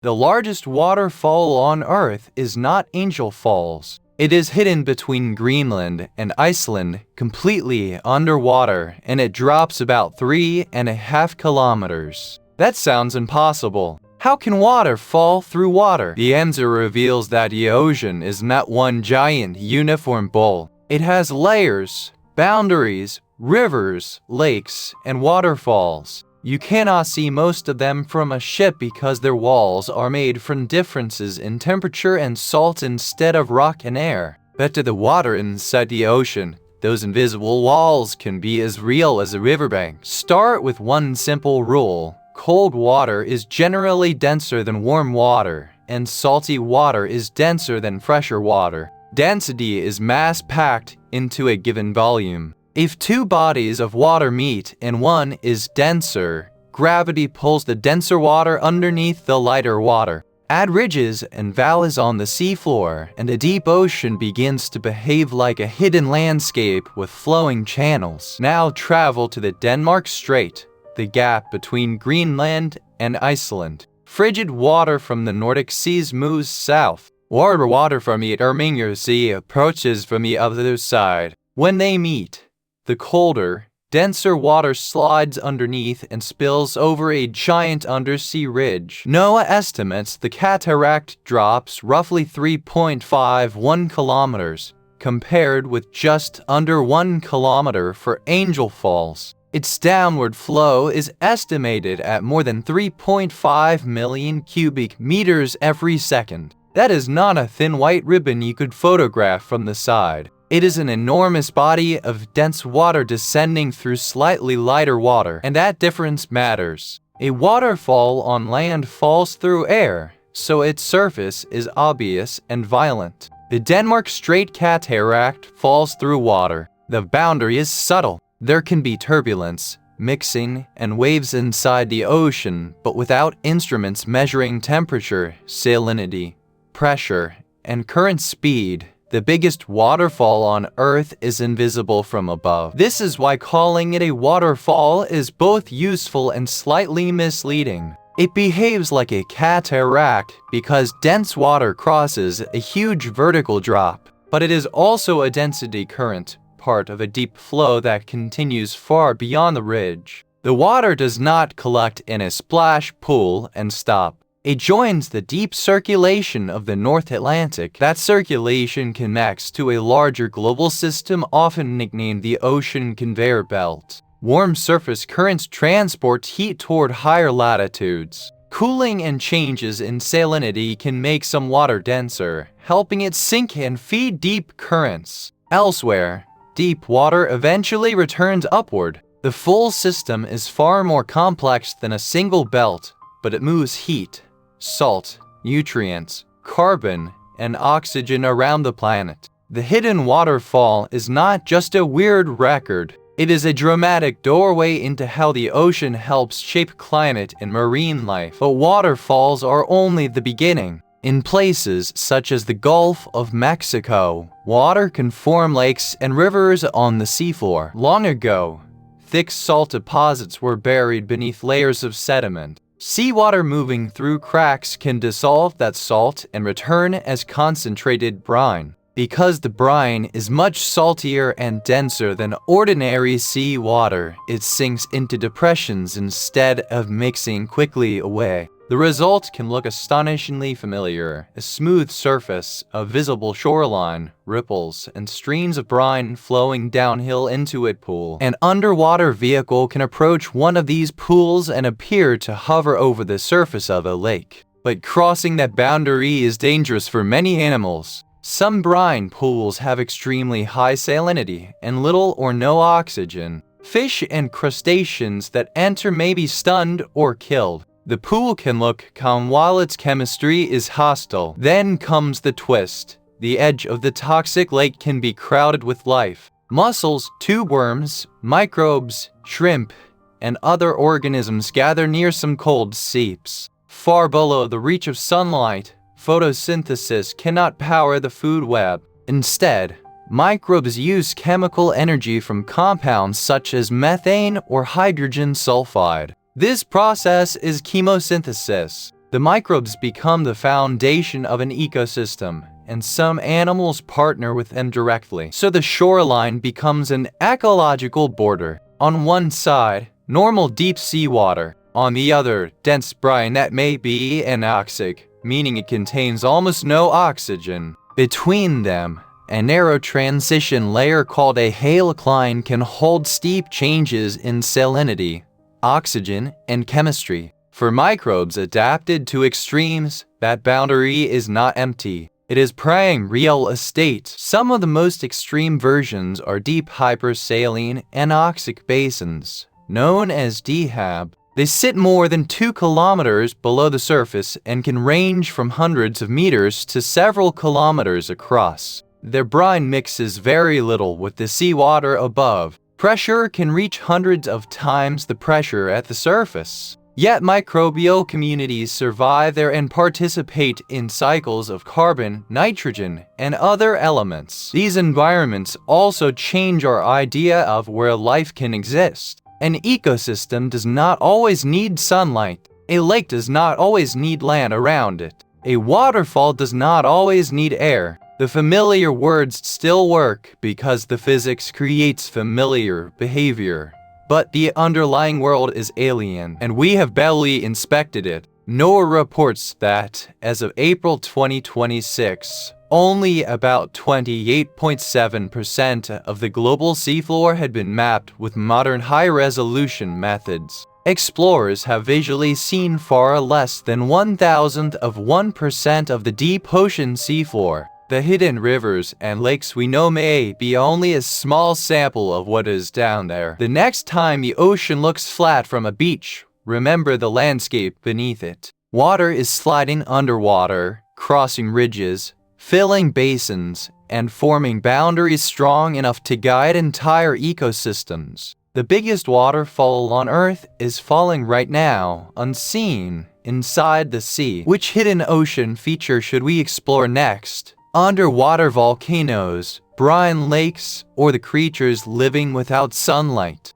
The largest waterfall on Earth is not Angel Falls. It is hidden between Greenland and Iceland, completely underwater, and it drops about 3.5 kilometers. That sounds impossible. How can water fall through water? The answer reveals that the ocean is not one giant uniform bowl. It has layers, boundaries, rivers, lakes, and waterfalls. You cannot see most of them from a ship because their walls are made from differences in temperature and salt instead of rock and air. But to the water inside the ocean, those invisible walls can be as real as a riverbank. Start with one simple rule. Cold water is generally denser than warm water, and salty water is denser than fresher water. Density is mass packed into a given volume. If two bodies of water meet and one is denser, gravity pulls the denser water underneath the lighter water. Add ridges and valleys on the seafloor, and the deep ocean begins to behave like a hidden landscape with flowing channels. Now travel to the Denmark Strait, the gap between Greenland and Iceland. Frigid water from the Nordic seas moves south. Warmer water from the Erminger Sea approaches from the other side. When they meet, the colder, denser water slides underneath and spills over a giant undersea ridge. NOAA estimates the cataract drops roughly 3.51 kilometers, compared with just under 1 kilometer for Angel Falls. Its downward flow is estimated at more than 3.5 million cubic meters every second. That is not a thin white ribbon you could photograph from the side. It is an enormous body of dense water descending through slightly lighter water, and that difference matters. A waterfall on land falls through air, so its surface is obvious and violent. The Denmark Strait cataract falls through water. The boundary is subtle. There can be turbulence, mixing, and waves inside the ocean, but without instruments measuring temperature, salinity, pressure, and current speed, the biggest waterfall on Earth is invisible from above. This is why calling it a waterfall is both useful and slightly misleading. It behaves like a cataract because dense water crosses a huge vertical drop, but it is also a density current, part of a deep flow that continues far beyond the ridge. The water does not collect in a splash pool and stop. It joins the deep circulation of the North Atlantic. That circulation connects to a larger global system often nicknamed the ocean conveyor belt. Warm surface currents transport heat toward higher latitudes. Cooling and changes in salinity can make some water denser, helping it sink and feed deep currents. Elsewhere, deep water eventually returns upward. The full system is far more complex than a single belt, but it moves heat, salt, nutrients, carbon, and oxygen around the planet. The hidden waterfall is not just a weird record. It is a dramatic doorway into how the ocean helps shape climate and marine life. But waterfalls are only the beginning. In places such as the Gulf of Mexico, water can form lakes and rivers on the seafloor. Long ago, thick salt deposits were buried beneath layers of sediment. Seawater moving through cracks can dissolve that salt and return as concentrated brine. Because the brine is much saltier and denser than ordinary seawater, it sinks into depressions instead of mixing quickly away. The result can look astonishingly familiar: a smooth surface, a visible shoreline, ripples, and streams of brine flowing downhill into a pool. An underwater vehicle can approach one of these pools and appear to hover over the surface of a lake. But crossing that boundary is dangerous for many animals. Some brine pools have extremely high salinity and little or no oxygen. Fish and crustaceans that enter may be stunned or killed. The pool can look calm while its chemistry is hostile. Then comes the twist. The edge of the toxic lake can be crowded with life. Mussels, tube worms, microbes, shrimp, and other organisms gather near some cold seeps. Far below the reach of sunlight, photosynthesis cannot power the food web. Instead, microbes use chemical energy from compounds such as methane or hydrogen sulfide. This process is chemosynthesis. The microbes become the foundation of an ecosystem, and some animals partner with them directly. So the shoreline becomes an ecological border. On one side, normal deep sea water. On the other, dense brine that may be anoxic, meaning it contains almost no oxygen. Between them, a narrow transition layer called a halocline can hold steep changes in salinity, oxygen, and chemistry. For microbes adapted to extremes, that boundary is not empty. It is prime real estate. Some of the most extreme versions are deep hypersaline anoxic basins, known as DHAB. They sit more than 2 kilometers below the surface and can range from hundreds of meters to several kilometers across. Their brine mixes very little with the seawater above. Pressure can reach hundreds of times the pressure at the surface. Yet microbial communities survive there and participate in cycles of carbon, nitrogen, and other elements. These environments also change our idea of where life can exist. An ecosystem does not always need sunlight. A lake does not always need land around it. A waterfall does not always need air. The familiar words still work because the physics creates familiar behavior. But the underlying world is alien, and we have barely inspected it. NOAA reports that, as of April 2026, only about 28.7% of the global seafloor had been mapped with modern high-resolution methods. Explorers have visually seen far less than 1,000% of the deep ocean seafloor. The hidden rivers and lakes we know may be only a small sample of what is down there. The next time the ocean looks flat from a beach, remember the landscape beneath it. Water is sliding underwater, crossing ridges, filling basins, and forming boundaries strong enough to guide entire ecosystems. The biggest waterfall on Earth is falling right now, unseen, inside the sea. Which hidden ocean feature should we explore next? Underwater volcanoes, brine lakes, or the creatures living without sunlight?